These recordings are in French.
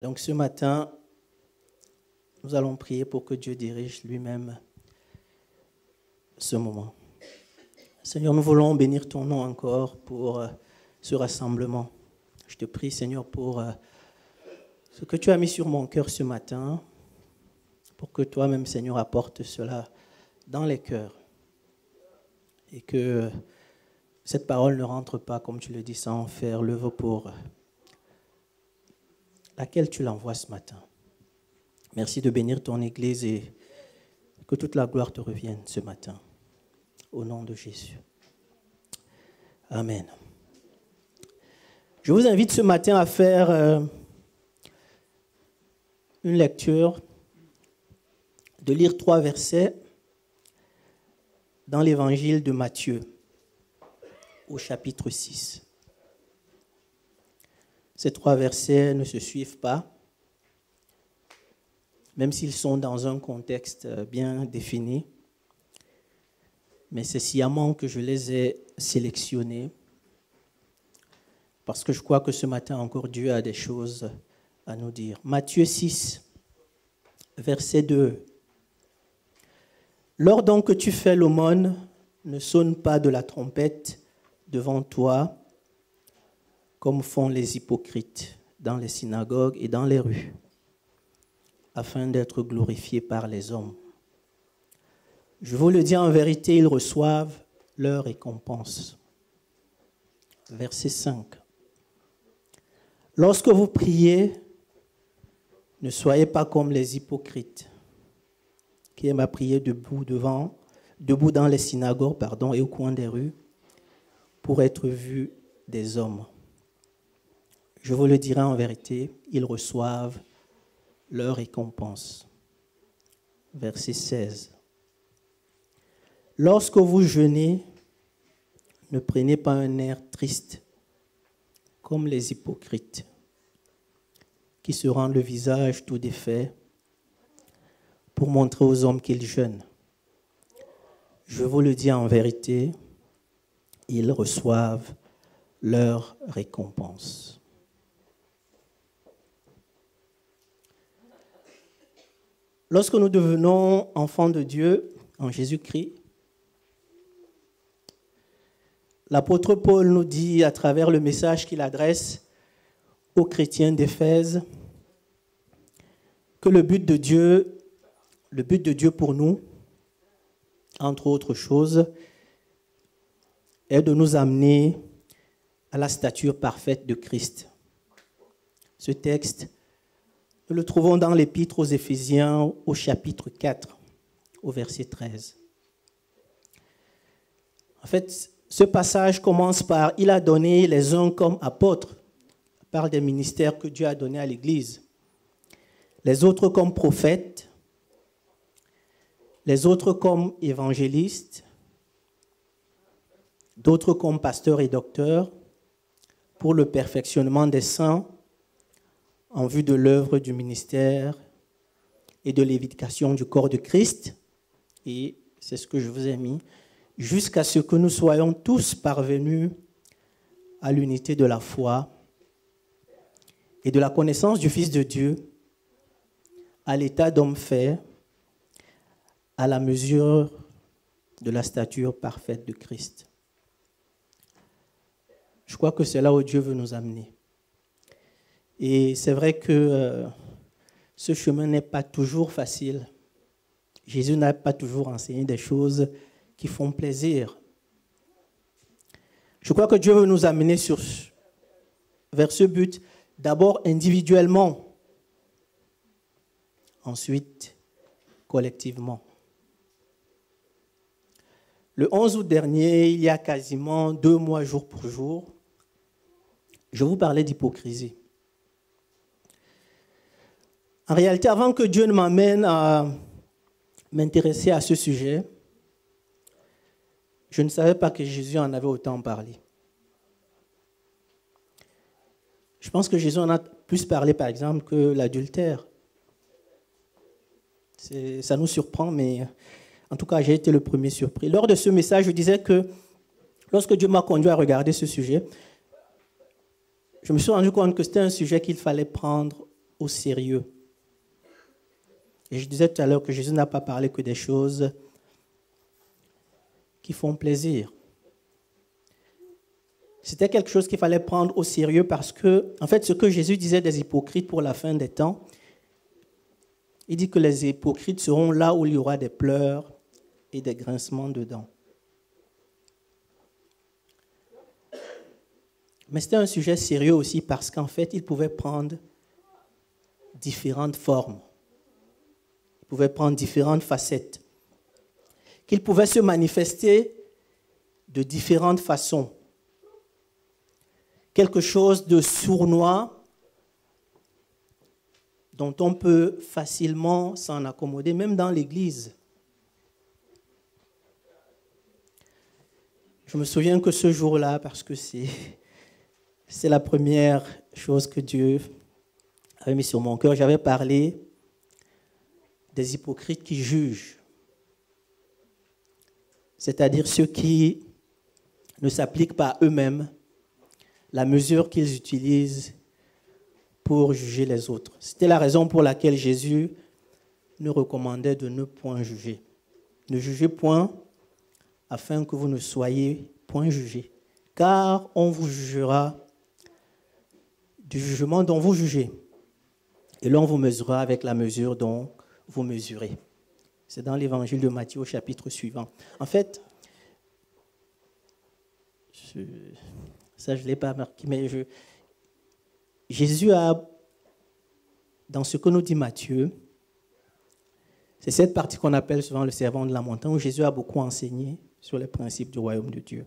Donc ce matin, nous allons prier pour que Dieu dirige lui-même ce moment. Seigneur, nous voulons bénir ton nom encore pour ce rassemblement. Je te prie, Seigneur, pour ce que tu as mis sur mon cœur ce matin, pour que toi-même, Seigneur, apportes cela dans les cœurs et que cette parole ne rentre pas, comme tu le dis, sans faire l'œuvre pour laquelle tu l'envoies ce matin. Merci de bénir ton Église et que toute la gloire te revienne ce matin. Au nom de Jésus. Amen. Je vous invite ce matin à faire une lecture, de lire 3 versets dans l'évangile de Matthieu, au chapitre 6. Ces 3 versets ne se suivent pas, même s'ils sont dans un contexte bien défini. Mais c'est sciemment que je les ai sélectionnés, parce que je crois que ce matin encore Dieu a des choses à nous dire. Matthieu 6, verset 2. Lors donc que tu fais l'aumône, ne sonne pas de la trompette devant toi, comme font les hypocrites dans les synagogues et dans les rues, afin d'être glorifiés par les hommes. Je vous le dis en vérité, ils reçoivent leur récompense. Verset 5. Lorsque vous priez, ne soyez pas comme les hypocrites, qui aiment à prier debout dans les synagogues, et au coin des rues, pour être vus des hommes. Je vous le dirai en vérité, ils reçoivent leur récompense. Verset 16. Lorsque vous jeûnez, ne prenez pas un air triste, comme les hypocrites, qui se rendent le visage tout défait pour montrer aux hommes qu'ils jeûnent. Je vous le dis en vérité, ils reçoivent leur récompense. Lorsque nous devenons enfants de Dieu en Jésus-Christ, l'apôtre Paul nous dit à travers le message qu'il adresse aux chrétiens d'Éphèse que le but de Dieu pour nous, entre autres choses, est de nous amener à la stature parfaite de Christ. Ce texte, nous le trouvons dans l'épître aux Éphésiens au chapitre 4, au verset 13. En fait, ce passage commence par « Il a donné les uns comme apôtres », par des ministères que Dieu a donnés à l'Église, les autres comme prophètes, les autres comme évangélistes, d'autres comme pasteurs et docteurs, pour le perfectionnement des saints, en vue de l'œuvre du ministère et de l'édification du corps de Christ. Et c'est ce que je vous ai mis, jusqu'à ce que nous soyons tous parvenus à l'unité de la foi et de la connaissance du Fils de Dieu, à l'état d'homme fait, à la mesure de la stature parfaite de Christ. Je crois que c'est là où Dieu veut nous amener. Et c'est vrai que ce chemin n'est pas toujours facile. Jésus n'a pas toujours enseigné des choses qui font plaisir. Je crois que Dieu veut nous amener vers ce but, d'abord individuellement, ensuite collectivement. Le 11 août dernier, il y a quasiment 2 mois jour pour jour, je vous parlais d'hypocrisie. En réalité, avant que Dieu ne m'amène à m'intéresser à ce sujet, je ne savais pas que Jésus en avait autant parlé. Je pense que Jésus en a plus parlé, par exemple, que l'adultère. Ça nous surprend, mais en tout cas, j'ai été le premier surpris. Lors de ce message, je disais que lorsque Dieu m'a conduit à regarder ce sujet, je me suis rendu compte que c'était un sujet qu'il fallait prendre au sérieux. Et je disais tout à l'heure que Jésus n'a pas parlé que des choses qui font plaisir. C'était quelque chose qu'il fallait prendre au sérieux parce que, en fait, ce que Jésus disait des hypocrites pour la fin des temps, il dit que les hypocrites seront là où il y aura des pleurs et des grincements de dents. Mais c'était un sujet sérieux aussi parce qu'en fait, il pouvait prendre différentes formes. Il pouvait prendre différentes facettes. Qu'il pouvait se manifester de différentes façons. Quelque chose de sournois dont on peut facilement s'en accommoder, même dans l'Église. Je me souviens que ce jour-là, parce que c'est la première chose que Dieu avait mis sur mon cœur, j'avais parlé des hypocrites qui jugent. C'est-à-dire ceux qui ne s'appliquent pas à eux-mêmes la mesure qu'ils utilisent pour juger les autres. C'était la raison pour laquelle Jésus nous recommandait de ne point juger. Ne jugez point afin que vous ne soyez point jugés. Car on vous jugera du jugement dont vous jugez. Et l'on vous mesurera avec la mesure dont vous mesurez. C'est dans l'évangile de Matthieu au chapitre suivant. En fait, ça je ne l'ai pas marqué, mais Jésus a, dans ce que nous dit Matthieu, c'est cette partie qu'on appelle souvent le sermon de la montagne, où Jésus a beaucoup enseigné sur les principes du royaume de Dieu.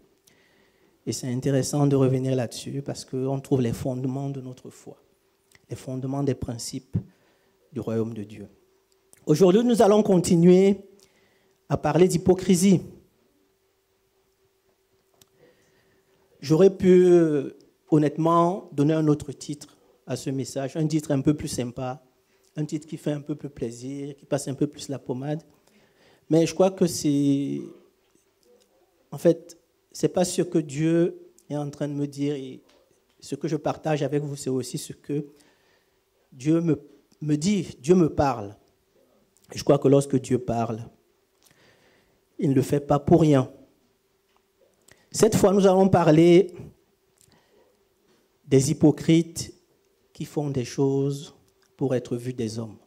Et c'est intéressant de revenir là-dessus parce qu'on trouve les fondements de notre foi, les fondements des principes du royaume de Dieu. Aujourd'hui, nous allons continuer à parler d'hypocrisie. J'aurais pu, honnêtement, donner un autre titre à ce message, un titre un peu plus sympa, un titre qui fait un peu plus plaisir, qui passe un peu plus la pommade. Mais je crois que en fait, ce n'est pas ce que Dieu est en train de me dire. Et ce que je partage avec vous, c'est aussi ce que Dieu me dit, Dieu me parle. Et je crois que lorsque Dieu parle, il ne le fait pas pour rien. Cette fois, nous allons parler des hypocrites qui font des choses pour être vus des hommes.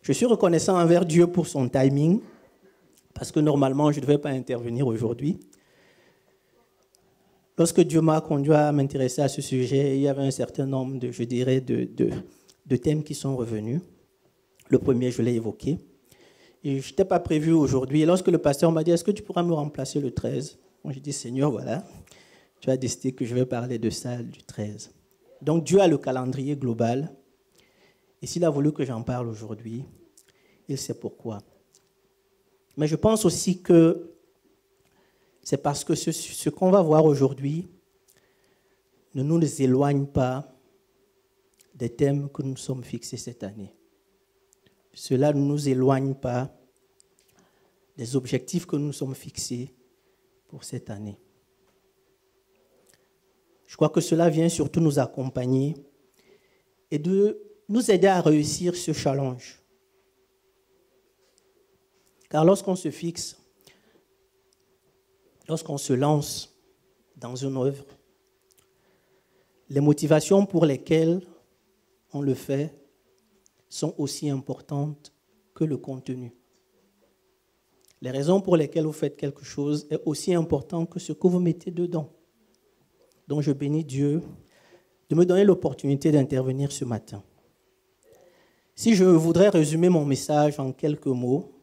Je suis reconnaissant envers Dieu pour son timing, parce que normalement, je ne devais pas intervenir aujourd'hui. Lorsque Dieu m'a conduit à m'intéresser à ce sujet, il y avait un certain nombre de thèmes qui sont revenus. Le premier, je l'ai évoqué. Et je n'étais pas prévu aujourd'hui. Et lorsque le pasteur m'a dit, est-ce que tu pourras me remplacer le 13 ? Moi, j'ai dit, Seigneur, voilà, tu as décidé que je vais parler de ça du 13. Donc, Dieu a le calendrier global. Et s'il a voulu que j'en parle aujourd'hui, il sait pourquoi. Mais je pense aussi que c'est parce que ce qu'on va voir aujourd'hui ne nous éloigne pas des thèmes que nous sommes fixés cette année. Cela ne nous éloigne pas des objectifs que nous sommes fixés pour cette année. Je crois que cela vient surtout nous accompagner et de nous aider à réussir ce challenge. Car lorsqu'on se fixe, lorsqu'on se lance dans une œuvre, les motivations pour lesquelles on le fait sont aussi importantes que le contenu. Les raisons pour lesquelles vous faites quelque chose est aussi important que ce que vous mettez dedans. Donc je bénis Dieu de me donner l'opportunité d'intervenir ce matin. Si je voudrais résumer mon message en quelques mots,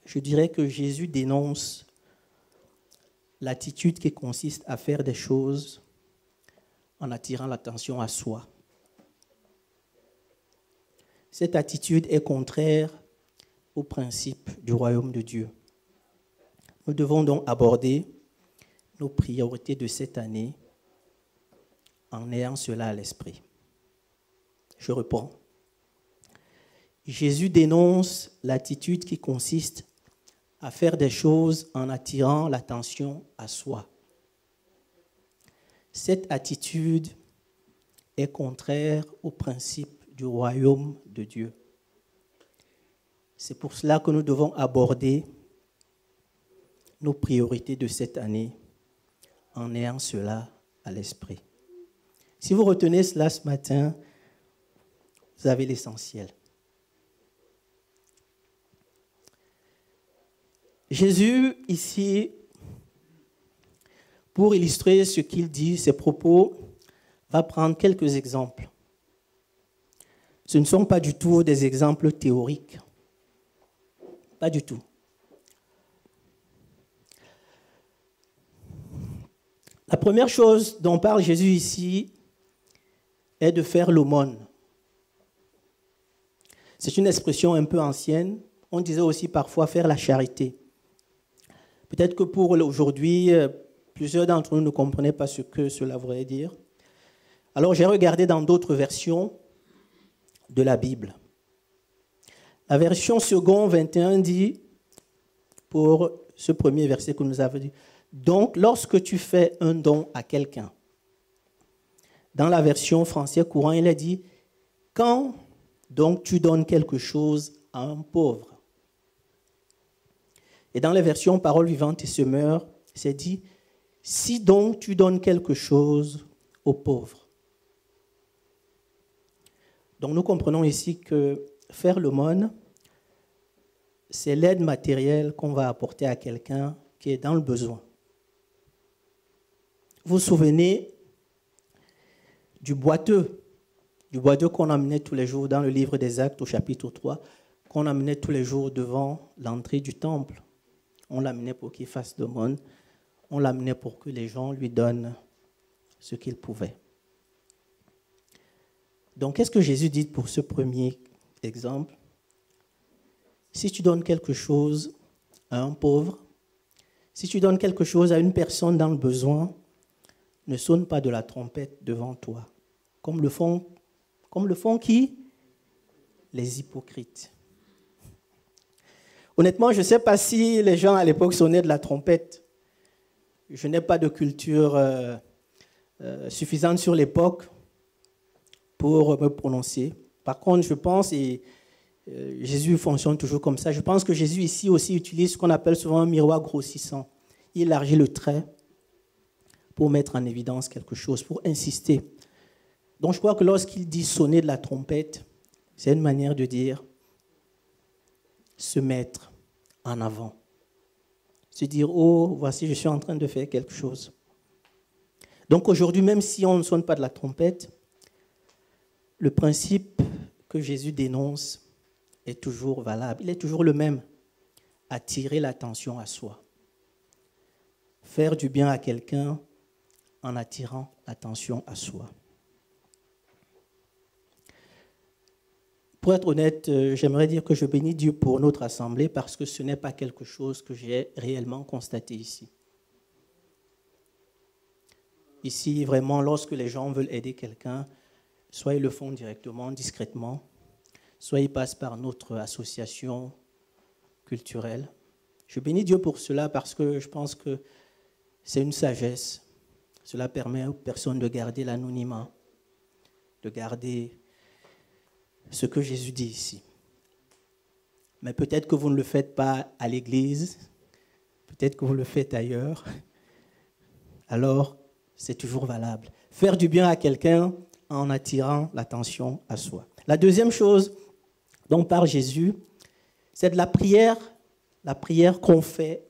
je dirais que Jésus dénonce l'attitude qui consiste à faire des choses en attirant l'attention à soi. Cette attitude est contraire au principe du royaume de Dieu. Nous devons donc aborder nos priorités de cette année en ayant cela à l'esprit. Je reprends. Jésus dénonce l'attitude qui consiste à faire des choses en attirant l'attention à soi. cette attitude est contraire au principe du royaume de Dieu. C'est pour cela que nous devons aborder nos priorités de cette année en ayant cela à l'esprit. Si vous retenez cela ce matin, vous avez l'essentiel. Jésus, ici, pour illustrer ce qu'il dit, ses propos, va prendre quelques exemples. Ce ne sont pas du tout des exemples théoriques. Pas du tout. La première chose dont parle Jésus ici est de faire l'aumône. C'est une expression un peu ancienne. On disait aussi parfois faire la charité. Peut-être que pour aujourd'hui, plusieurs d'entre nous ne comprenaient pas ce que cela voudrait dire. Alors j'ai regardé dans d'autres versions de la Bible. La version second 21 dit, pour ce premier verset que nous avons dit, donc lorsque tu fais un don à quelqu'un, dans la version français courant, il a dit, quand donc tu donnes quelque chose à un pauvre. Et dans les versions Paroles vivantes et Semeur, c'est dit, si donc tu donnes quelque chose aux pauvres. Donc nous comprenons ici que faire l'aumône, c'est l'aide matérielle qu'on va apporter à quelqu'un qui est dans le besoin. Vous vous souvenez du boiteux qu'on amenait tous les jours dans le livre des Actes au chapitre 3, qu'on amenait tous les jours devant l'entrée du temple. On l'amenait pour qu'il fasse l'aumône, on l'amenait pour que les gens lui donnent ce qu'ils pouvaient. Donc, qu'est-ce que Jésus dit pour ce premier exemple? Si tu donnes quelque chose à un pauvre, si tu donnes quelque chose à une personne dans le besoin, ne sonne pas de la trompette devant toi, comme le font qui? Les hypocrites. Honnêtement, je ne sais pas si les gens à l'époque sonnaient de la trompette. Je n'ai pas de culture suffisante sur l'époque pour me prononcer. Par contre, je pense, et Jésus fonctionne toujours comme ça, je pense que Jésus ici aussi utilise ce qu'on appelle souvent un miroir grossissant. Il élargit le trait pour mettre en évidence quelque chose, pour insister. Donc je crois que lorsqu'il dit sonner de la trompette, c'est une manière de dire se mettre en avant. Se dire, oh, voici, je suis en train de faire quelque chose. Donc aujourd'hui, même si on ne sonne pas de la trompette, le principe que Jésus dénonce est toujours valable. Il est toujours le même. Attirer l'attention à soi. Faire du bien à quelqu'un en attirant l'attention à soi. Pour être honnête, j'aimerais dire que je bénis Dieu pour notre assemblée parce que ce n'est pas quelque chose que j'ai réellement constaté ici. Ici, vraiment, lorsque les gens veulent aider quelqu'un, soit ils le font directement, discrètement, soit ils passent par notre association culturelle. Je bénis Dieu pour cela parce que je pense que c'est une sagesse. Cela permet aux personnes de garder l'anonymat, de garder ce que Jésus dit ici. Mais peut-être que vous ne le faites pas à l'église, peut-être que vous le faites ailleurs. Alors, c'est toujours valable. Faire du bien à quelqu'un en attirant l'attention à soi. La deuxième chose dont parle Jésus, c'est de la prière qu'on fait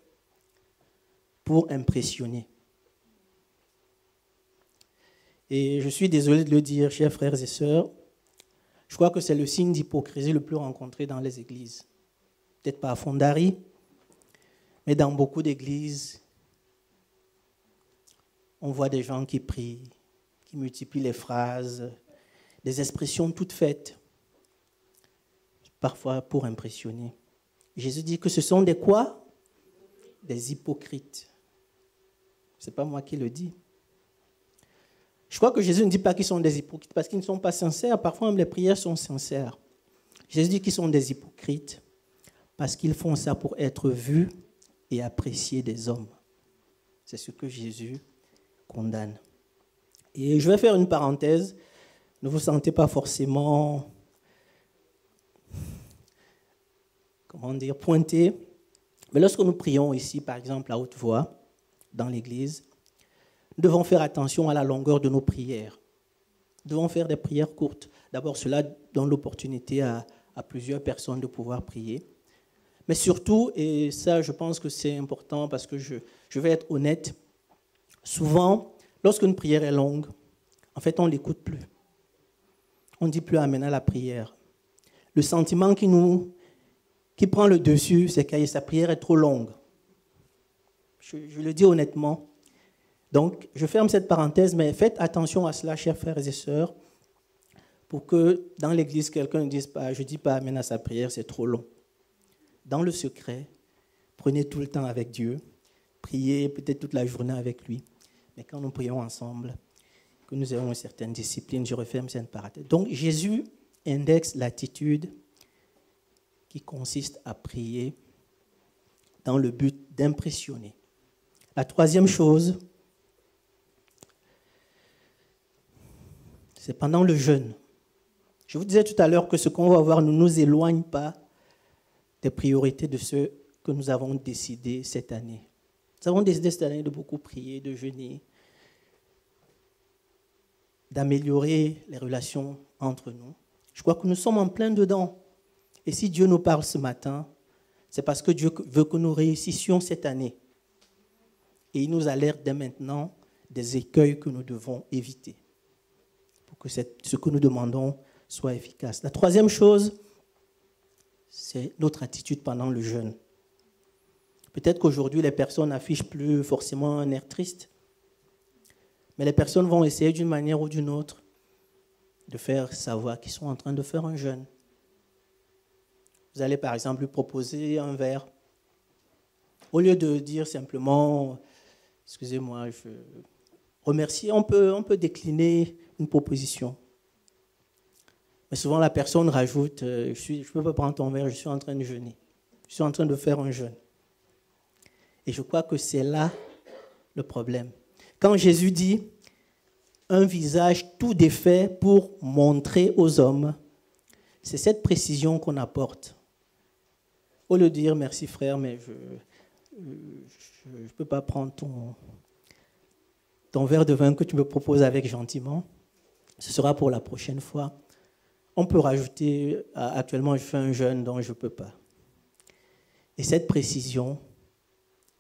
pour impressionner. Et je suis désolé de le dire, chers frères et sœurs, je crois que c'est le signe d'hypocrisie le plus rencontré dans les églises. Peut-être pas à Fondari, mais dans beaucoup d'églises, on voit des gens qui prient, qui multiplient les phrases, des expressions toutes faites, parfois pour impressionner. Jésus dit que ce sont des quoi? Des hypocrites. Ce n'est pas moi qui le dis. Je crois que Jésus ne dit pas qu'ils sont des hypocrites parce qu'ils ne sont pas sincères. Parfois, même les prières sont sincères. Jésus dit qu'ils sont des hypocrites parce qu'ils font ça pour être vus et appréciés des hommes. C'est ce que Jésus condamne. Et je vais faire une parenthèse. Ne vous sentez pas forcément, pointé. Mais lorsque nous prions ici, par exemple, à haute voix, dans l'église, nous devons faire attention à la longueur de nos prières. Nous devons faire des prières courtes. D'abord, cela donne l'opportunité à plusieurs personnes de pouvoir prier. Mais surtout, et ça, je pense que c'est important parce que je vais être honnête, souvent, lorsqu'une prière est longue, en fait, on ne l'écoute plus. On ne dit plus amen à la prière. Le sentiment qui prend le dessus, c'est que sa prière est trop longue. Je le dis honnêtement. Donc, je ferme cette parenthèse, mais faites attention à cela, chers frères et sœurs, pour que dans l'église, quelqu'un ne dise pas, je ne dis pas amen à sa prière, c'est trop long. Dans le secret, prenez tout le temps avec Dieu, priez peut-être toute la journée avec lui, mais quand nous prions ensemble, que nous ayons une certaine discipline, je referme cette parenthèse. Donc, Jésus indexe l'attitude qui consiste à prier dans le but d'impressionner. La troisième chose, c'est pendant le jeûne. Je vous disais tout à l'heure que ce qu'on va voir ne nous éloigne pas des priorités de ce que nous avons décidé cette année. Nous avons décidé cette année de beaucoup prier, de jeûner, d'améliorer les relations entre nous. Je crois que nous sommes en plein dedans. Et si Dieu nous parle ce matin, c'est parce que Dieu veut que nous réussissions cette année. Et il nous alerte dès maintenant des écueils que nous devons éviter pour que ce que nous demandons soit efficace. La troisième chose, c'est notre attitude pendant le jeûne. Peut-être qu'aujourd'hui, les personnes n'affichent plus forcément un air triste, mais les personnes vont essayer d'une manière ou d'une autre de faire savoir qu'ils sont en train de faire un jeûne. Vous allez par exemple lui proposer un verre. Au lieu de dire simplement, excusez-moi, je remercie, on peut décliner une proposition. Mais souvent la personne rajoute, je ne peux pas prendre ton verre, je suis en train de jeûner. Je suis en train de faire un jeûne. Et je crois que c'est là le problème. Quand Jésus dit un visage tout défait pour montrer aux hommes, c'est cette précision qu'on apporte. Au lieu de dire merci frère, mais je ne peux pas prendre ton verre de vin que tu me proposes avec gentiment, ce sera pour la prochaine fois. On peut rajouter, actuellement je fais un jeûne donc je ne peux pas. Et cette précision,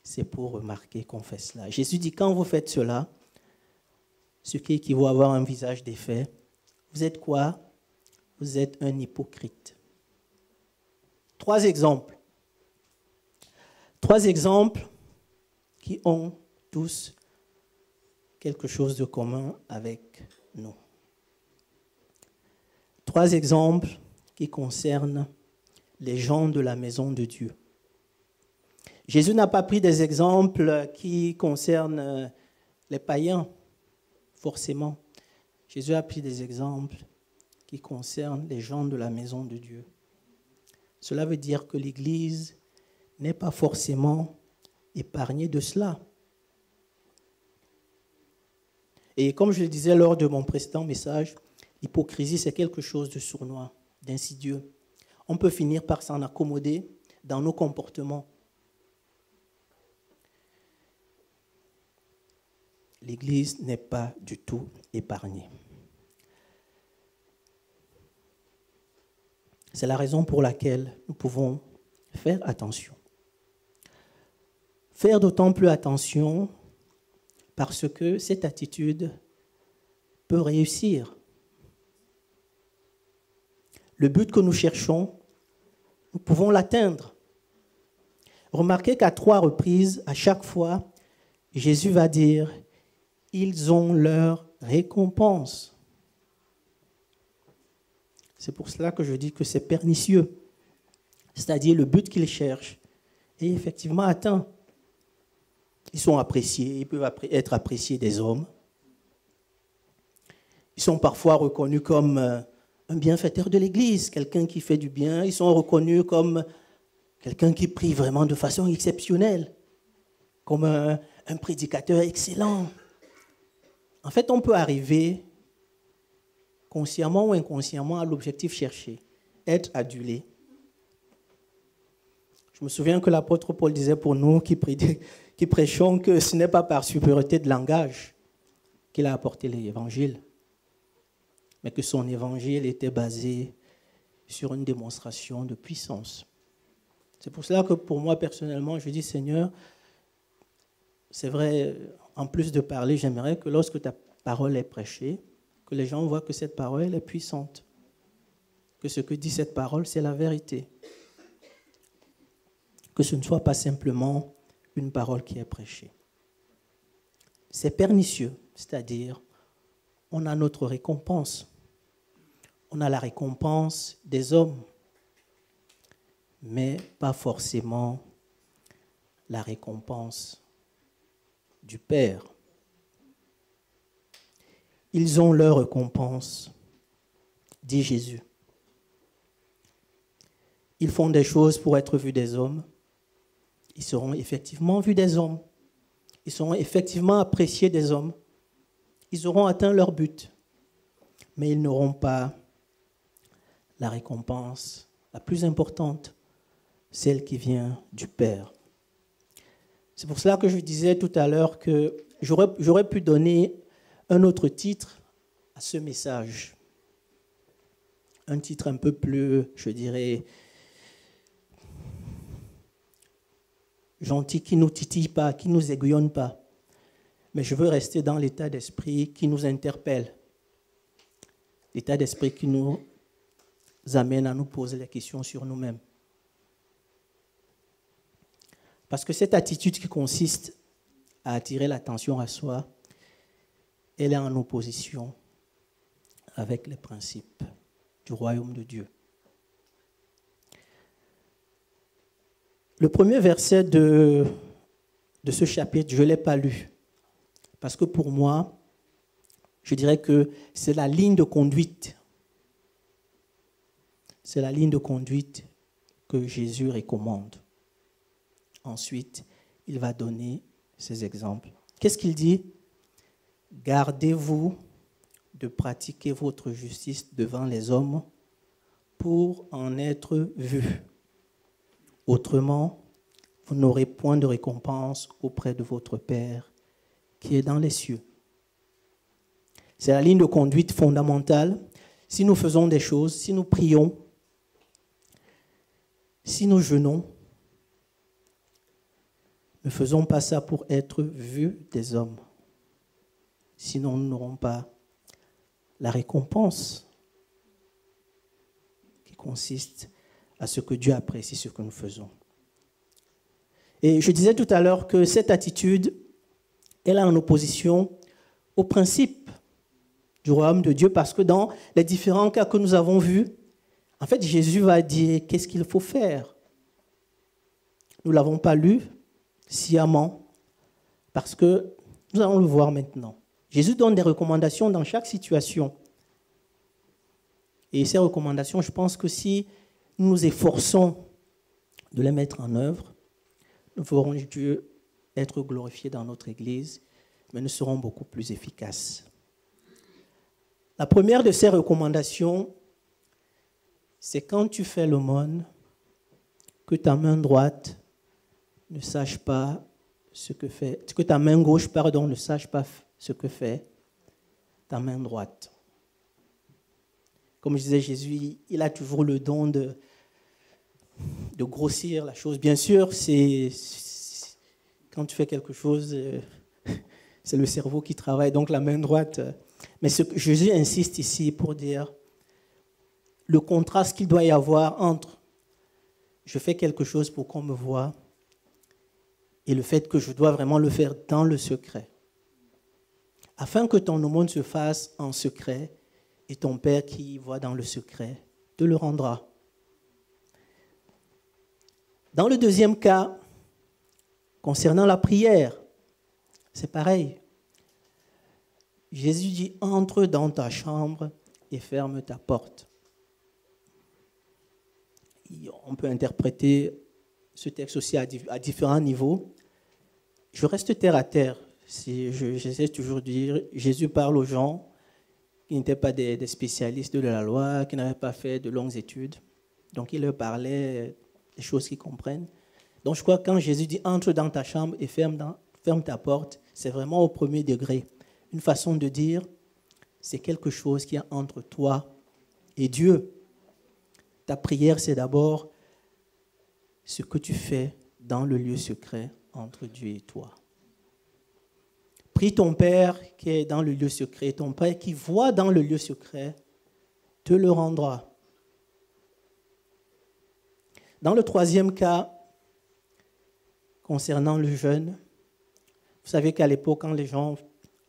c'est pour remarquer qu'on fait cela. Jésus dit, quand vous faites cela, ce qui équivaut à avoir un visage défait, vous êtes quoi? Vous êtes un hypocrite. Trois exemples qui ont tous quelque chose de commun avec nous. Trois exemples qui concernent les gens de la maison de Dieu. Jésus n'a pas pris des exemples qui concernent les païens, forcément. Jésus a pris des exemples qui concernent les gens de la maison de Dieu. Cela veut dire que l'Église n'est pas forcément épargnée de cela. Et comme je le disais lors de mon précédent message, l'hypocrisie, c'est quelque chose de sournois, d'insidieux. On peut finir par s'en accommoder dans nos comportements. L'Église n'est pas du tout épargnée. C'est la raison pour laquelle nous pouvons faire attention. Faire d'autant plus attention parce que cette attitude peut réussir. Le but que nous cherchons, nous pouvons l'atteindre. Remarquez qu'à 3 reprises, à chaque fois, Jésus va dire « Ils ont leur récompense ». C'est pour cela que je dis que c'est pernicieux. C'est-à-dire le but qu'ils cherchent est effectivement atteint. Ils sont appréciés, ils peuvent être appréciés des hommes. Ils sont parfois reconnus comme un bienfaiteur de l'Église, quelqu'un qui fait du bien. Ils sont reconnus comme quelqu'un qui prie vraiment de façon exceptionnelle, comme un prédicateur excellent. En fait, on peut arriver consciemment ou inconsciemment à l'objectif cherché, être adulé. Je me souviens que l'apôtre Paul disait pour nous qui prêchons que ce n'est pas par supériorité de langage qu'il a apporté l'évangile, mais que son évangile était basé sur une démonstration de puissance. C'est pour cela que pour moi, personnellement, je dis, Seigneur, c'est vrai, en plus de parler, j'aimerais que lorsque ta parole est prêchée, que les gens voient que cette parole est puissante, que ce que dit cette parole, c'est la vérité, que ce ne soit pas simplement une parole qui est prêchée. C'est pernicieux, c'est-à-dire, on a notre récompense. On a la récompense des hommes, mais pas forcément la récompense du Père. Ils ont leur récompense, dit Jésus. Ils font des choses pour être vus des hommes. Ils seront effectivement vus des hommes. Ils seront effectivement appréciés des hommes. Ils auront atteint leur but. Mais ils n'auront pas la récompense la plus importante, celle qui vient du Père. C'est pour cela que je disais tout à l'heure que j'aurais pu donner un autre titre à ce message. Un titre un peu plus, je dirais, gentil, qui ne nous titille pas, qui ne nous aiguillonne pas. Mais je veux rester dans l'état d'esprit qui nous interpelle. L'état d'esprit qui nous amène à nous poser les questions sur nous-mêmes. Parce que cette attitude qui consiste à attirer l'attention à soi, elle est en opposition avec les principes du royaume de Dieu. Le premier verset de ce chapitre, je ne l'ai pas lu. Parce que pour moi, je dirais que c'est la ligne de conduite. C'est la ligne de conduite que Jésus recommande. Ensuite, il va donner ses exemples. Qu'est-ce qu'il dit? Gardez-vous de pratiquer votre justice devant les hommes pour en être vus. Autrement, vous n'aurez point de récompense auprès de votre Père qui est dans les cieux. C'est la ligne de conduite fondamentale. Si nous faisons des choses, si nous prions, si nous jeûnons, ne faisons pas ça pour être vus des hommes. Sinon, nous n'aurons pas la récompense qui consiste à ce que Dieu apprécie ce que nous faisons. Et je disais tout à l'heure que cette attitude, elle est en opposition au principe du royaume de Dieu, parce que dans les différents cas que nous avons vus, en fait, Jésus va dire qu'est-ce qu'il faut faire. Nous ne l'avons pas lu sciemment, parce que nous allons le voir maintenant. Jésus donne des recommandations dans chaque situation. Et ces recommandations, je pense que si nous nous efforçons de les mettre en œuvre, nous verrons Dieu être glorifié dans notre Église, mais nous serons beaucoup plus efficaces. La première de ces recommandations, c'est quand tu fais l'aumône, que ta main droite ne sache pas ce que fait, que ta main gauche, ne sache pas ce que fait ta main droite. Comme je disais, Jésus, il a toujours le don de grossir la chose. Bien sûr, quand tu fais quelque chose, c'est le cerveau qui travaille, donc la main droite. Mais Jésus insiste ici pour dire le contraste qu'il doit y avoir entre je fais quelque chose pour qu'on me voie et le fait que je dois vraiment le faire dans le secret. Afin que ton aumône se fasse en secret et ton Père qui voit dans le secret te le rendra. Dans le deuxième cas, concernant la prière, c'est pareil. Jésus dit, entre dans ta chambre et ferme ta porte. On peut interpréter ce texte aussi à différents niveaux. Je reste terre à terre. J'essaie toujours de dire, Jésus parle aux gens qui n'étaient pas des spécialistes de la loi, qui n'avaient pas fait de longues études. Donc, il leur parlait des choses qu'ils comprennent. Donc, je crois que quand Jésus dit « entre dans ta chambre et ferme ta porte », c'est vraiment au premier degré. Une façon de dire, c'est quelque chose qui est entre toi et Dieu. Ta prière, c'est d'abord ce que tu fais dans le lieu secret entre Dieu et toi. Prie ton Père qui est dans le lieu secret. Ton Père qui voit dans le lieu secret te le rendra. Dans le troisième cas, concernant le jeûne, vous savez qu'à l'époque, quand les gens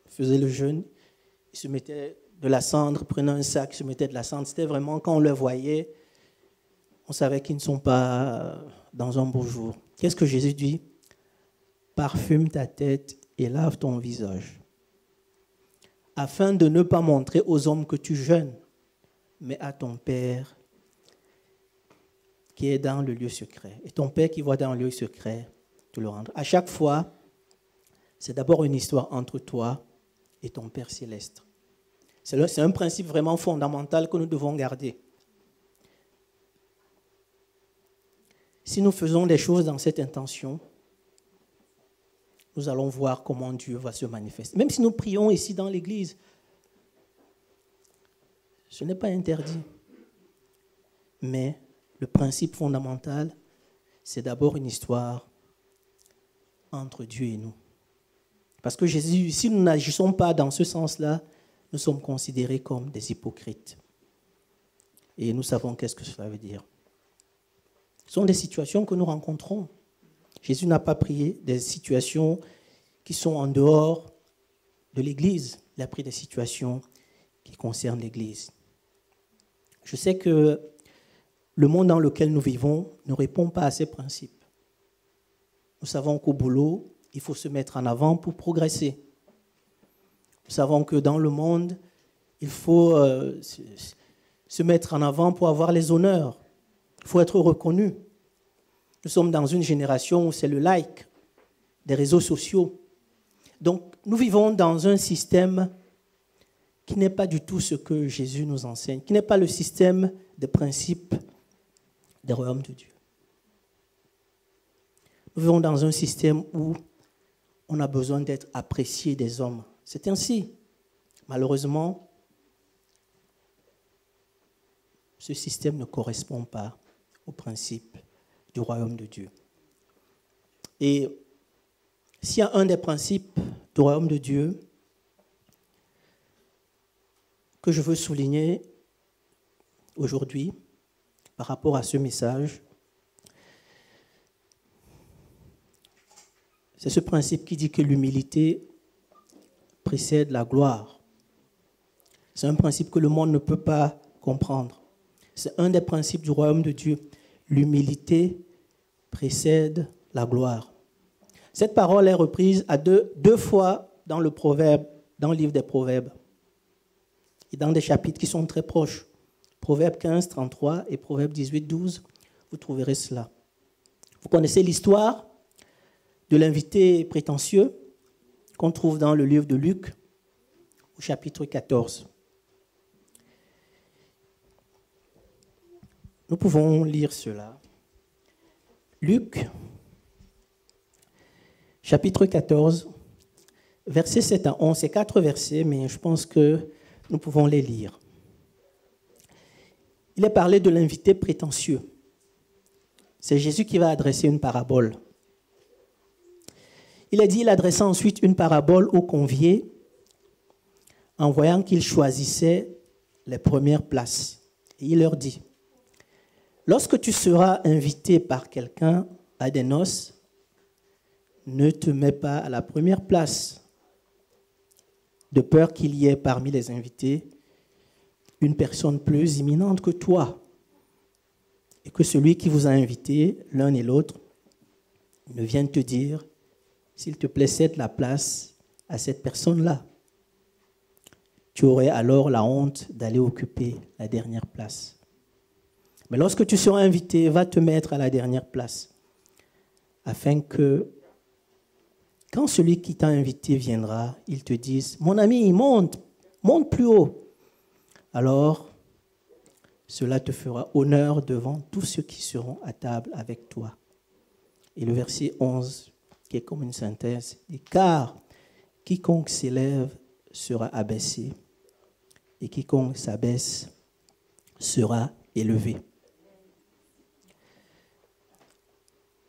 faisaient le jeûne, ils se mettaient de la cendre, prenaient un sac, se mettaient de la cendre. C'était vraiment, quand on le voyait, on savait qu'ils ne sont pas dans un beau jour. Qu'est-ce que Jésus dit? Parfume ta tête et lave ton visage, afin de ne pas montrer aux hommes que tu jeûnes, mais à ton Père qui est dans le lieu secret. Et ton Père qui voit dans le lieu secret te le rendra. À chaque fois, c'est d'abord une histoire entre toi et ton Père céleste. C'est un principe vraiment fondamental que nous devons garder. Si nous faisons les choses dans cette intention, nous allons voir comment Dieu va se manifester. Même si nous prions ici dans l'église, ce n'est pas interdit. Mais le principe fondamental, c'est d'abord une histoire entre Dieu et nous. Parce que Jésus, si nous n'agissons pas dans ce sens-là, nous sommes considérés comme des hypocrites. Et nous savons qu'est-ce que cela veut dire. Ce sont des situations que nous rencontrons. Jésus n'a pas pris des situations qui sont en dehors de l'Église. Il a pris des situations qui concernent l'Église. Je sais que le monde dans lequel nous vivons ne répond pas à ces principes. Nous savons qu'au boulot, il faut se mettre en avant pour progresser. Nous savons que dans le monde, il faut se mettre en avant pour avoir les honneurs. Il faut être reconnu. Nous sommes dans une génération où c'est le like des réseaux sociaux. Donc, nous vivons dans un système qui n'est pas du tout ce que Jésus nous enseigne, qui n'est pas le système des principes des royaumes de Dieu. Nous vivons dans un système où on a besoin d'être apprécié des hommes. C'est ainsi. Malheureusement, ce système ne correspond pas aux principes du royaume de Dieu. Et s'il y a un des principes du royaume de Dieu que je veux souligner aujourd'hui par rapport à ce message, c'est ce principe qui dit que l'humilité précède la gloire. C'est un principe que le monde ne peut pas comprendre. C'est un des principes du royaume de Dieu. L'humilité précède la gloire. Cette parole est reprise à deux fois dans le Proverbe, dans le livre des Proverbes, et dans des chapitres qui sont très proches. Proverbe 15, 33 et Proverbe 18, 12, vous trouverez cela. Vous connaissez l'histoire de l'invité prétentieux qu'on trouve dans le livre de Luc, au chapitre 14. Nous pouvons lire cela. Luc, chapitre 14, versets 7 à 11. C'est 4 versets, mais je pense que nous pouvons les lire. Il est parlé de l'invité prétentieux. C'est Jésus qui va adresser une parabole. Il adressa ensuite une parabole aux conviés en voyant qu'ils choisissaient les premières places. Et il leur dit, lorsque tu seras invité par quelqu'un à des noces, ne te mets pas à la première place, de peur qu'il y ait parmi les invités une personne plus imminente que toi, et que celui qui vous a invité, l'un et l'autre, ne vienne te dire, s'il te plaît, cède la place à cette personne-là. Tu aurais alors la honte d'aller occuper la dernière place. Mais lorsque tu seras invité, va te mettre à la dernière place, afin que quand celui qui t'a invité viendra, il te dise, mon ami, monte plus haut. Alors, cela te fera honneur devant tous ceux qui seront à table avec toi. Et le verset 11, qui est comme une synthèse, dit, car quiconque s'élève sera abaissé, et quiconque s'abaisse sera élevé.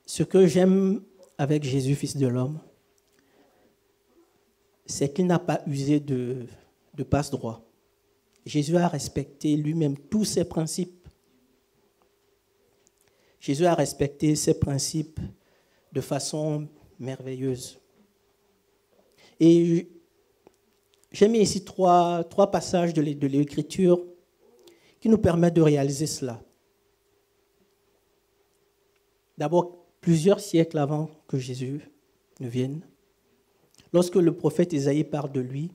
Ce que j'aime avec Jésus, Fils de l'homme, c'est qu'il n'a pas usé de passe-droit. Jésus a respecté lui-même tous ses principes. Jésus a respecté ses principes de façon merveilleuse. Et j'ai mis ici trois passages de l'Écriture qui nous permettent de réaliser cela. D'abord, plusieurs siècles avant que Jésus ne vienne, lorsque le prophète Isaïe parle de lui,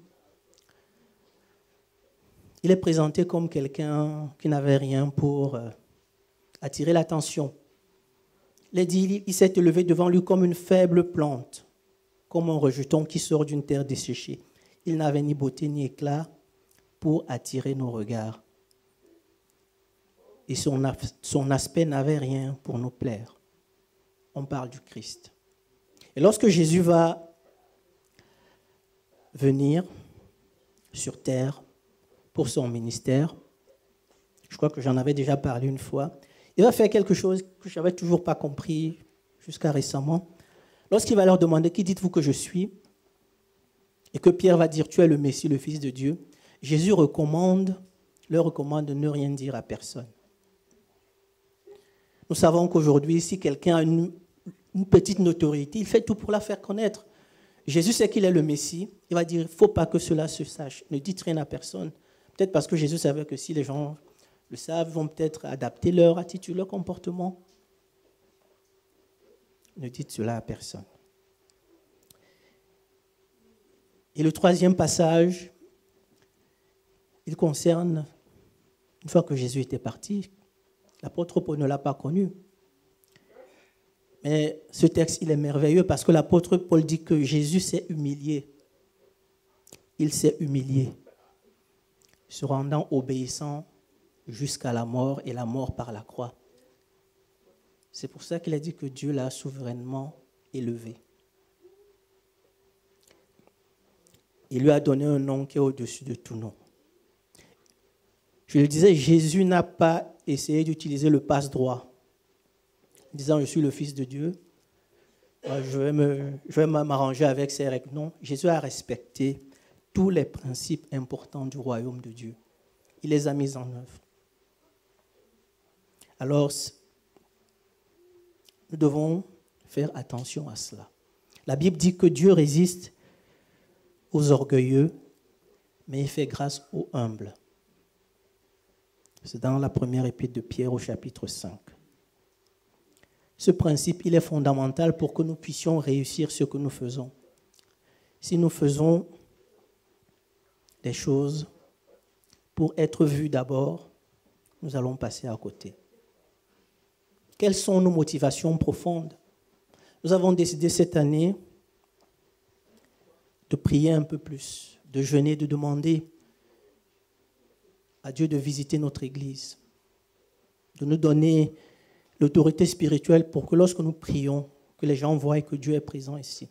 il est présenté comme quelqu'un qui n'avait rien pour attirer l'attention. Il s'est élevé devant lui comme une faible plante, comme un rejeton qui sort d'une terre desséchée. Il n'avait ni beauté ni éclat pour attirer nos regards. Et son aspect n'avait rien pour nous plaire. On parle du Christ. Et lorsque Jésus va venir sur terre pour son ministère, je crois que j'en avais déjà parlé une fois, il va faire quelque chose que je n'avais toujours pas compris jusqu'à récemment. Lorsqu'il va leur demander, qui dites-vous que je suis? Et que Pierre va dire, tu es le Messie, le Fils de Dieu. Jésus leur recommande de ne rien dire à personne. Nous savons qu'aujourd'hui, si quelqu'un a une petite notoriété, il fait tout pour la faire connaître. Jésus sait qu'il est le Messie. Il va dire, il ne faut pas que cela se sache. Ne dites rien à personne. Peut-être parce que Jésus savait que si les gens le savent, ils vont peut-être adapter leur attitude, leur comportement. Ne dites cela à personne. Et le troisième passage, il concerne, une fois que Jésus était parti, l'apôtre Paul ne l'a pas connu. Mais ce texte, il est merveilleux parce que l'apôtre Paul dit que Jésus s'est humilié. Il s'est humilié, se rendant obéissant jusqu'à la mort et la mort par la croix. C'est pour ça qu'il a dit que Dieu l'a souverainement élevé. Il lui a donné un nom qui est au-dessus de tout nom. Je le disais, Jésus n'a pas essayé d'utiliser le passe-droit, disant je suis le Fils de Dieu, je vais m'arranger avec ces règles. Non, Jésus a respecté tous les principes importants du royaume de Dieu. Il les a mis en œuvre. Alors, nous devons faire attention à cela. La Bible dit que Dieu résiste aux orgueilleux, mais il fait grâce aux humbles. C'est dans la première épître de Pierre au chapitre 5. Ce principe, il est fondamental pour que nous puissions réussir ce que nous faisons. Si nous faisons des choses pour être vus d'abord, nous allons passer à côté. Quelles sont nos motivations profondes? Nous avons décidé cette année de prier un peu plus, de jeûner, de demander à Dieu de visiter notre Église, de nous donner l'autorité spirituelle pour que lorsque nous prions, que les gens voient que Dieu est présent ici,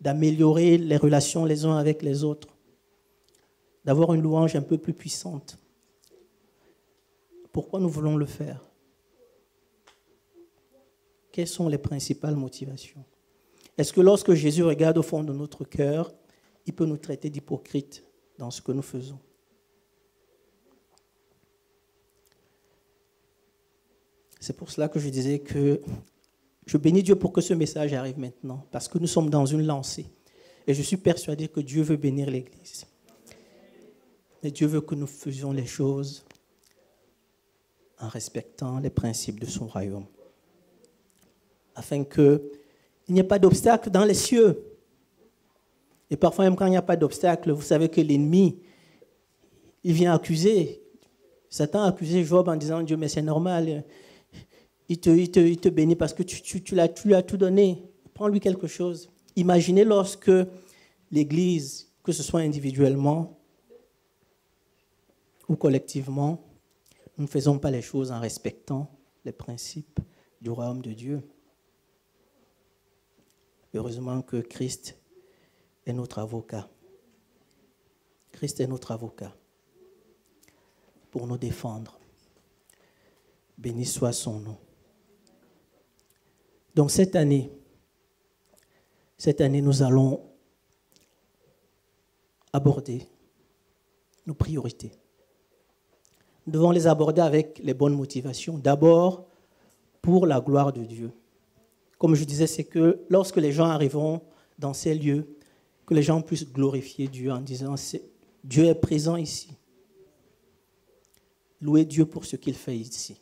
d'améliorer les relations les uns avec les autres, d'avoir une louange un peu plus puissante. Pourquoi nous voulons le faire? Quelles sont les principales motivations? Est-ce que lorsque Jésus regarde au fond de notre cœur, il peut nous traiter d'hypocrites dans ce que nous faisons? C'est pour cela que je disais que je bénis Dieu pour que ce message arrive maintenant, parce que nous sommes dans une lancée. Et je suis persuadé que Dieu veut bénir l'Église. Mais Dieu veut que nous faisions les choses en respectant les principes de son royaume, afin qu'il n'y ait pas d'obstacle dans les cieux. Et parfois, même quand il n'y a pas d'obstacle, vous savez que l'ennemi, il vient accuser. Satan a accusé Job en disant, Dieu, mais c'est normal, il te bénit parce que tu lui as tout donné. Prends-lui quelque chose. Imaginez lorsque l'Église, que ce soit individuellement ou collectivement, nous ne faisons pas les choses en respectant les principes du royaume de Dieu. Heureusement que Christ est notre avocat. Christ est notre avocat pour nous défendre. Béni soit son nom. Donc cette année, nous allons aborder nos priorités. Nous devons les aborder avec les bonnes motivations. D'abord, pour la gloire de Dieu. Comme je disais, c'est que lorsque les gens arriveront dans ces lieux, que les gens puissent glorifier Dieu en disant « Dieu est présent ici ». Louez Dieu pour ce qu'il fait ici.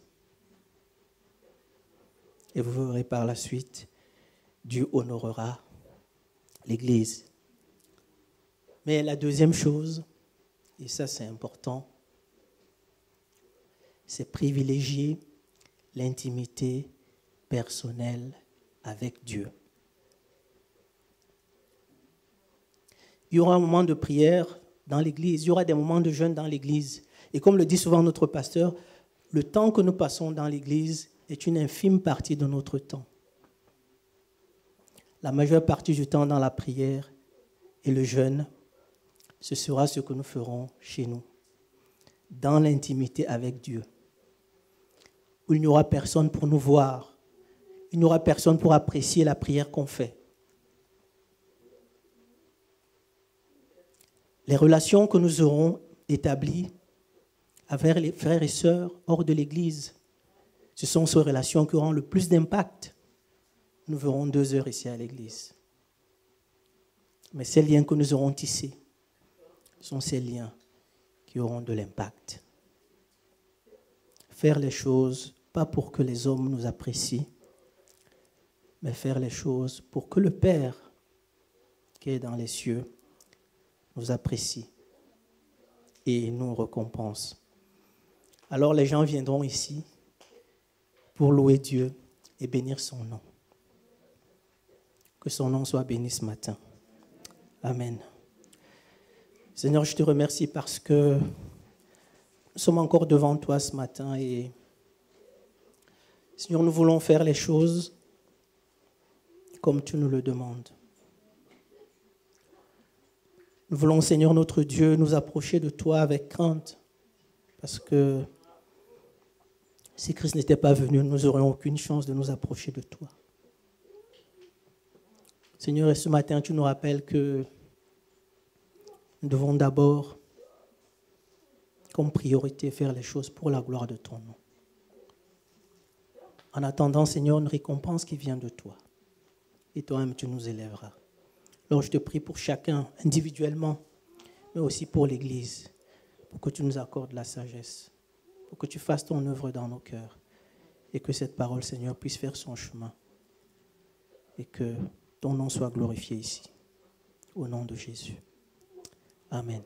Et vous verrez par la suite, Dieu honorera l'Église. Mais la deuxième chose, et ça c'est important, c'est privilégier l'intimité personnelle avec Dieu. Il y aura un moment de prière dans l'Église, il y aura des moments de jeûne dans l'Église. Et comme le dit souvent notre pasteur, le temps que nous passons dans l'Église est une infime partie de notre temps. La majeure partie du temps dans la prière et le jeûne, ce sera ce que nous ferons chez nous, dans l'intimité avec Dieu, où il n'y aura personne pour nous voir, il n'y aura personne pour apprécier la prière qu'on fait. Les relations que nous aurons établies avec les frères et sœurs hors de l'Église, ce sont ces relations qui auront le plus d'impact. Nous verrons 2 heures ici à l'Église. Mais ces liens que nous aurons tissés sont ces liens qui auront de l'impact. Faire les choses, pas pour que les hommes nous apprécient, mais faire les choses pour que le Père qui est dans les cieux nous apprécie et nous récompense. Alors les gens viendront ici pour louer Dieu et bénir son nom. Que son nom soit béni ce matin. Amen. Seigneur, je te remercie parce que nous sommes encore devant toi ce matin et Seigneur, nous voulons faire les choses comme tu nous le demandes. Nous voulons, Seigneur notre Dieu, nous approcher de toi avec crainte parce que si Christ n'était pas venu, nous n'aurions aucune chance de nous approcher de toi. Seigneur, et ce matin, tu nous rappelles que nous devons d'abord, comme priorité, faire les choses pour la gloire de ton nom. En attendant, Seigneur, une récompense qui vient de toi. Et toi-même, tu nous élèveras. Alors, je te prie pour chacun, individuellement, mais aussi pour l'Église, pour que tu nous accordes la sagesse, pour que tu fasses ton œuvre dans nos cœurs et que cette parole, Seigneur, puisse faire son chemin et que ton nom soit glorifié ici, au nom de Jésus. Amen.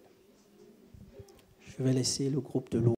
Je vais laisser le groupe de louange.